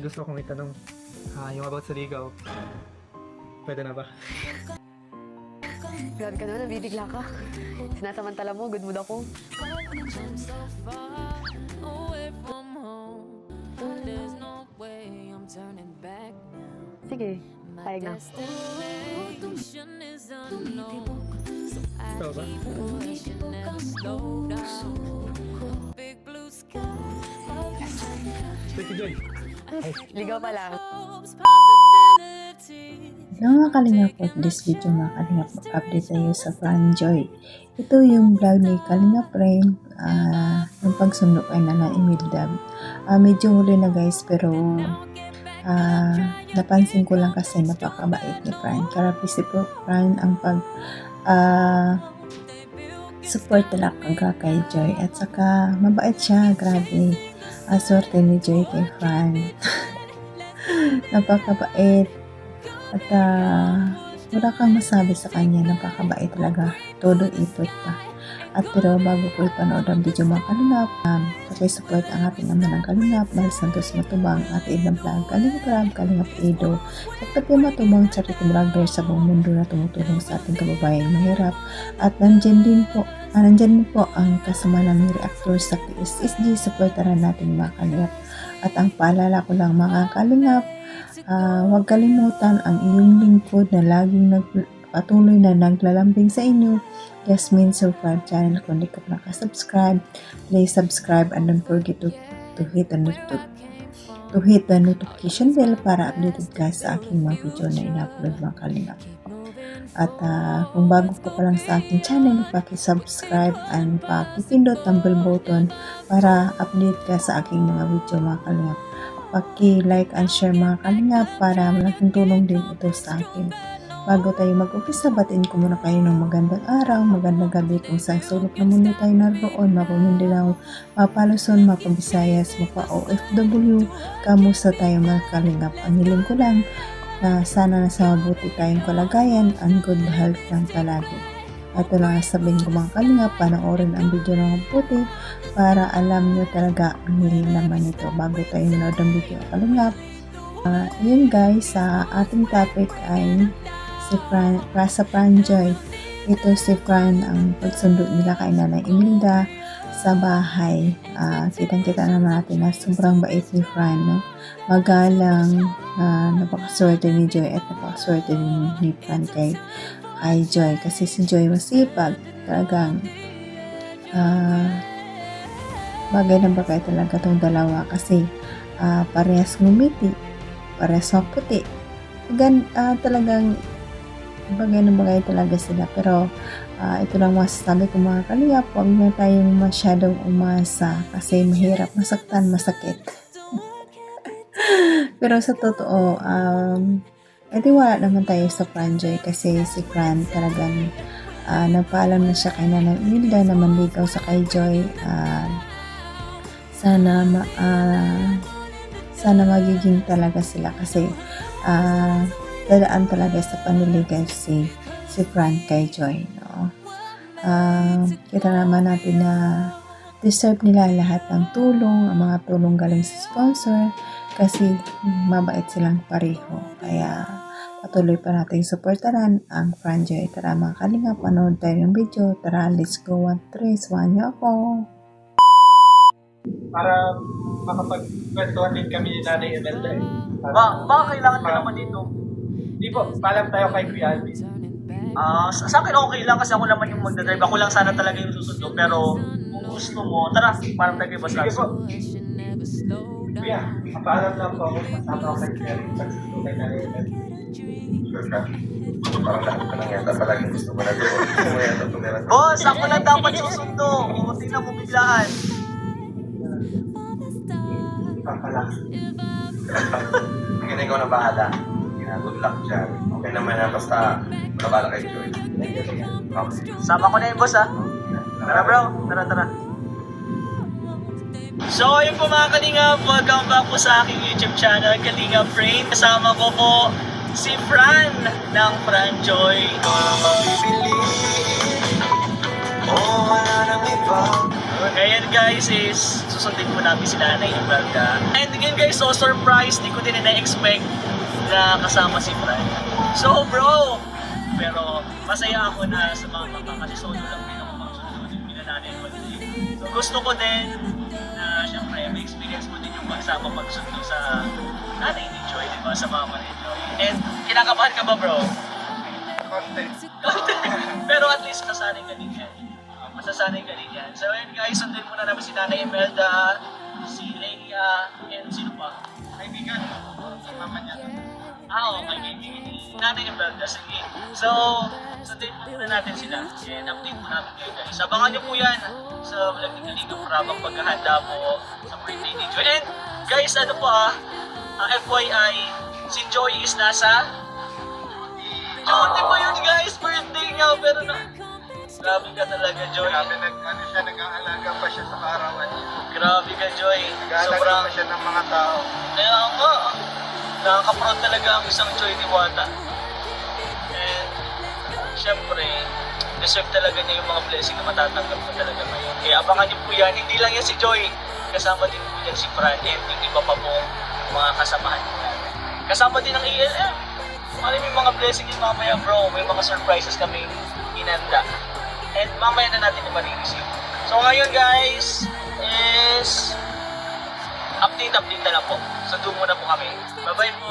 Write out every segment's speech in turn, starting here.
gusto kong itanong, yung about sa ligaw. Pwede na ba? Grabe ka naman, nabibigla ka. Sinasamantala mo, good mood ako. Sige, payag na. Ikaw ba? Thank you, Joy. Ligaw pa lang. Hello mga Kalingap, for this video mga Kalingap, mag-update tayo sa Franjoy. Ito yung vlog ni Kalingap Rain, yung pagsundo kay Nana Imelda. Medyo huli na guys, pero napansin ko lang kasi napakabait ni Fran. Karapi si Fran ang support talaga kay Joy, at saka mabait siya, grabe. Swerte ni Joy kay Fran. Napakabait. At wala kang masabi sa kanya, napakabait talaga. Todo ipot pa. At pero bago ko ipanood ang video mga Kalingap, pakisupport ang ating ama ng Kalingap, Mel Santos Matubang, at Edna Vlog, Kalingap Rab, Kalingap Edo, at pati Matubang charity vlogger sa buong mundo na tumutulong sa ating kababayang mahirap. At nandyan din po ang kasama namin reactor sa PSSG. Supportaran natin mga Kalingap. At ang paalala ko lang mga Kalingap, huwag kalimutan ang iyong lingkod na laging patuloy na naglalambing sa inyo, Yasmin Sulfan channel. Kung hindi ka pa nakasubscribe, please subscribe and don't forget to hit the notification bell para updated ka sa aking mga video na ina-upload mga Kalingap. At kung bago ka pa lang sa aking channel, paki-subscribe and paki-pindot ang bell button para update ka sa aking mga video mga Kalingap. Paki-like and share mga Kalingap para malaking tulong din ito sa akin. Bago tayo mag-upisa, batiin ko muna kayo ng magandang araw, magandang gabi kung saan sulok na mundo tayo naroon, mapa-Mindanao, mapa-Luzon, mapa-Visayas, mapa-OFW, kamusta tayo mga Kalingap. Ang hiling ko lang na sana nasa mabuti tayong kalagayan and good health lang palagi. At ito lang sabihin ko mga Kalingap, panoorin ang video ng mabuti para alam nyo talaga ang nilalaman nito bago tayo nanood ang video ng Kalingap. Yun guys, sa ating topic ay si Franjoy. Ito si Fran, ang pagsundo nila kay Nanay Imelda sa bahay. Kitang-kita naman natin na sobrang bait ni Fran, no? Magalang, napakaswerte ni Joy at napakaswerte ni Fran kay Joy. Kasi si Joy masipag. Talagang bagay na bagay talaga itong dalawa kasi parehas ngumiti, parehas maputi. Talagang bagay na bagay talaga sila. Pero ito lang masasabi ko mga Kalingap, huwag na tayong masyadong umasa kasi mahirap, masaktan, masakit. Pero sa totoo, wala naman tayo sa Franjoy kasi si Fran talagang nagpaalam na siya kay Nanay Imelda na manligaw sa kay Joy. Sana magiging talaga sila kasi dadaan talaga sa panliligaw si Fran kay Joy, no? Kita naman natin na deserve nila lahat ng tulong, ang mga tulong galing sa sponsor kasi mabait silang pareho. Kaya patuloy pa natin supportaran ang Franjoy. Tara mga Kalingap, panood tayo ng video. Tara, let's go. 1, 3, swan niyo ako. Para makapag-kwentuhan din kami ni Nanay Imelda. Baka kailangan ka naman dito. Di po, paalam tayo kay Kuya Alvin. Sa akin okay lang kasi ako naman yung magdadrive. Ako lang sana talaga yung susundo. Pero kung gusto mo, tara, parang tayo basta. Sige po. Kuya, paalam lang po ako. Masama ako kay Kuya Alvin. Pagsundo kay Nanay Imelda. Sure ka? Parang lahat ka lang yata palaging gusto mo na doon. Gusto mo yata tumira sa... Boss, ako lang dapat susundo. Kung tingnan mo biglaan. Papalak. Sige na ikaw na bahala. Good luck dyan. Okay naman na basta nabala kay Joy. Okay. Sama ko na yun, boss, ha? Tara, bro. Tara. So, ayun po mga Kalingap. Welcome back po sa aking YouTube channel, Kalingap Rain. Kasama ko po si Fran ng Franjoy. Ngayon guys is susundin po namin si Nanay Imelda. And again guys, so surprise, di ko din na-expect na kasama si Fran. So bro, pero masaya ako na sa mga kasi solo lang din ako magsusunod yung Nanay Imelda. So gusto ko din na syempre may experience ko din yung magsama magsundo sa nanay ni Joy, di ba? Sa mama ni Joy. And kinakabahan ka ba bro? Pero at least masanay ka din yan. Masasanay ka din yan. So yun guys, sundin muna namin si Nanay Imelda, si Leia, and sino pa? Kaibigan. Mama niya. Okay, kaibigan ni Nanay Imelda. Sige. So, sundin muna natin sila. And update po namin kayo guys. Abangan niyo po yan sa vlog ni Kalinga Prabang paghahanda po sa birthday ni Joy. And guys, ano po FYI, si Joy is nasa Joy pa yun guys, birthday niya, pero grabe ka talaga Joy. Grabe, nag-aalaga pa siya sa kaarawan niya. Grabe ka Joy. Nag-aalaga pa siya ng mga tao. Kaya nga, nakaka-proud talaga ang isang Joy Diwata. And syempre, deserve talaga niya yung mga blessing na matatanggap ko talaga ngayon. Kaya abangan niyo po yan, hindi lang yan si Joy, kasama din po yan si Fran, and yung iba pa po mga kasamahan niyo natin. Kasama din ang ELM. May mga blessing yung mamaya bro, may mga surprises kami inanda. And mamaya na natin yung marireceive. So ngayon guys, is update na lang po. So doon muna po kami. Bye-bye po.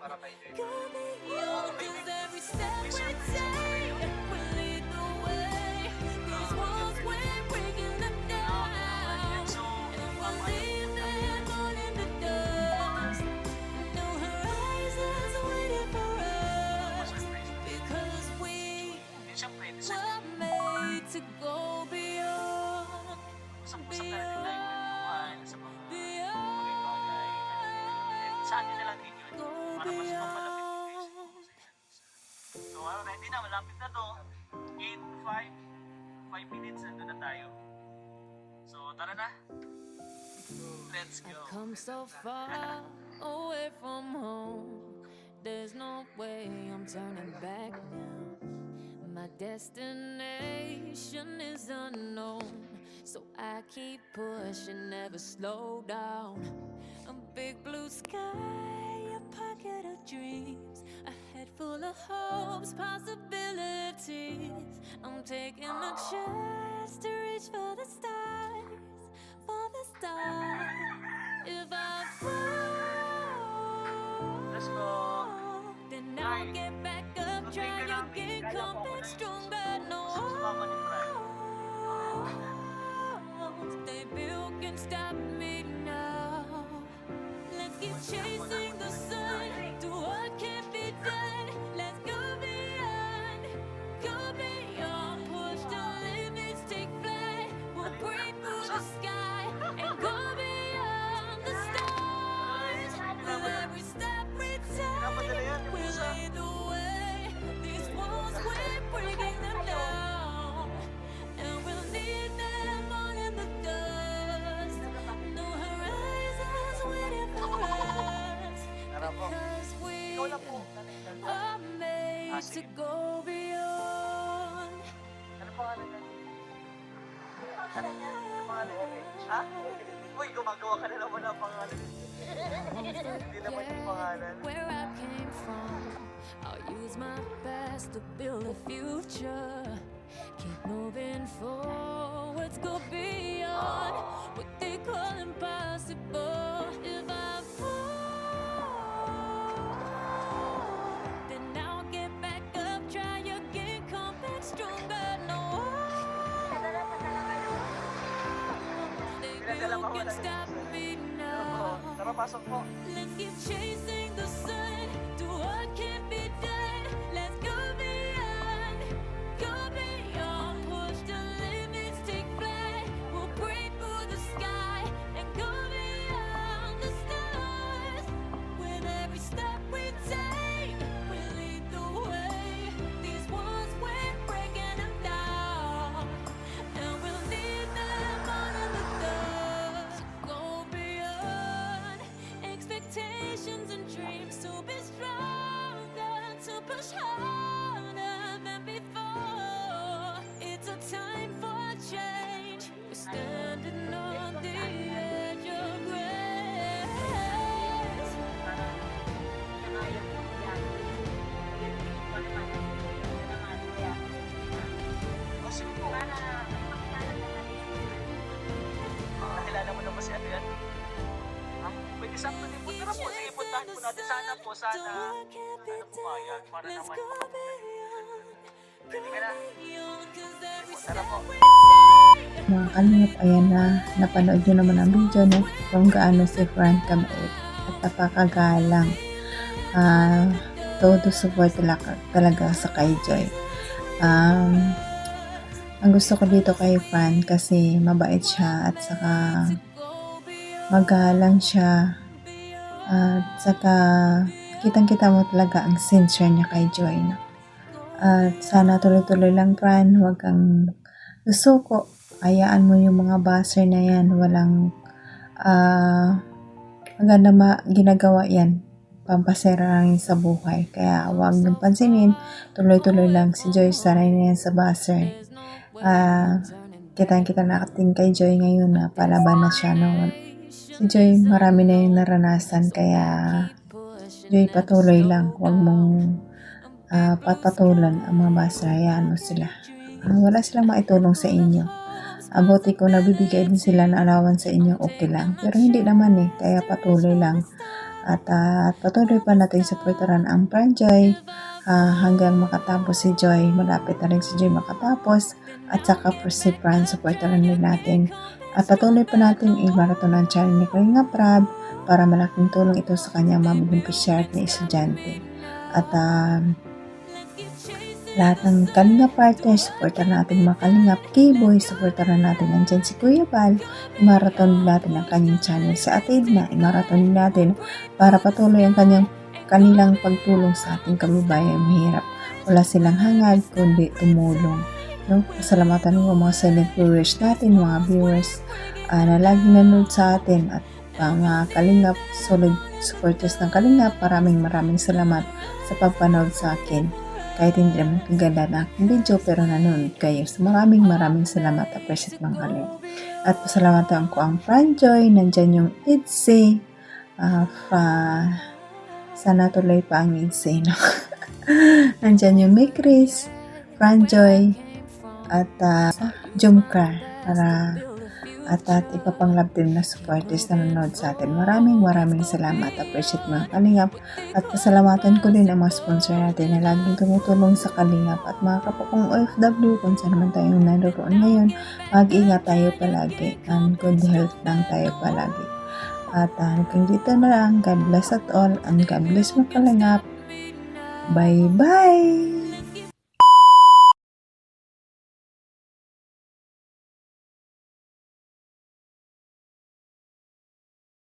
Para kay Joy. To go beyond, Usap-usap na rin tayo kwentuhan sa mga bagay-bagay. And sa atin na lang din yun. Para mas mapalapit yung guys. So ready na, malapit na to. 5 minutes, nandun na tayo. So tara na. Let's go. come so far away from home. There's no way I'm turning back now. My destination is unknown, so I keep pushing, never slow down. A big blue sky, a pocket of dreams, a head full of hopes, possibilities. I'm taking a chance to reach for the stars, for the stars. If I fall, Let's go. then I'll get back up, try again, come back stronger. No, Sumama ni Fran. baby, you can stop me now. Let's keep chasing the sun, do what can't be done. Let's go beyond, push the limits, take flight. We'll break through the sky and go beyond the stars. With every step we take, we'll lead the way. These walls, we're breaking them down, and we'll leave them all in the dust. No horizons waiting for us, because we are made to go beyond. Ano pangalan niya? Ano pangalan niya? Ha? Uy, gumagawa ka na naman ang pangalan. Hindi naman yung pangalan. Where I came from, I'll use my best to build a future. Keep moving forwards, go beyond what they call impossible. If I fall, then I'll get back up, try again, come back stronger. No, baby, you can stop me now. Tara, pasok po. Let's keep chasing the sun, do what can't be done. Let's go beyond, At sana po, sana pumayag para naman pwede ka na. Tara po. Mga kalingap, ayan na, napanood nyo naman ang video no, kung gaano si Fran kabait at napakagalang. Todo support talaga sa kay Joy. Ang gusto ko dito kay Fran kasi mabait siya at saka magalang siya at saka kitang-kita mo talaga ang sincere niya kay Joy. No? At sana tuloy-tuloy lang, Fran, huwag kang susuko. Hayaan mo yung mga buzzer na yan. Walang maganda ginagawa yan. Pampasera lang sa buhay. Kaya huwag niyong pansinin. Tuloy-tuloy lang. Si Joy sanay na yan sa buzzer. Kitang-kita natin kay Joy ngayon na palaban na siya. No? Si Joy marami na yung naranasan. Kaya Joy patuloy lang. Huwag mong papatulan ang mga buzzer. Hayaan mo sila. Wala silang maitulong sa inyo. Abuti ko nabibigay din sila na alawan sa inyo, okay lang. Pero hindi naman kaya patuloy lang. At patuloy pa natin supportaran ang Fran Joy hanggang makatapos si Joy. Malapit na rin si Joy makatapos. At saka po si Fran, supportaran din natin. At patuloy pa natin i-marathon ang channel ni Kalinga Prab para malaking tulong ito sa kanyang mabeneficiary na estudyante. At lahat ng Kalinga partners, supportan natin mga Kalingap K-Boy, supportan natin nandyan si Kuya Bal, i-marathon natin ang kanyang channel sa Atid na, i-marathon natin para patuloy ang kanilang pagtulong sa ating kababayan mahirap. Wala silang hangad, kundi tumulong. No? Pasalamatan mo mga silent viewers natin, mga viewers na lagi nanood sa atin at mga Kalingap, solid supporters ng Kalingap, maraming salamat sa pagpanood sa akin. Kahit hindi naman kaganda na aking video pero nanonood kayo. So maraming salamat. Appreciate mga kalingap. At pasalamatan ko ang Fran Joy. Nandyan yung Itzy. Sana tuloy pa ang Itzy. No? Nandyan yung May Chris, Fran Joy, at Jumka. At ipapanglab din na supporters na nanonood sa atin. Maraming salamat. Appreciate mga Kalingap. At pasalamatan ko din ang mga sponsor natin na laging tumutulong sa Kalingap. At mga kapakong OFW, kung saan naman tayong naroon ngayon, mag-ingat tayo palagi. And good health lang tayo palagi. At hanggang dito na lang. God bless at all. And God bless mga Kalingap. Bye-bye!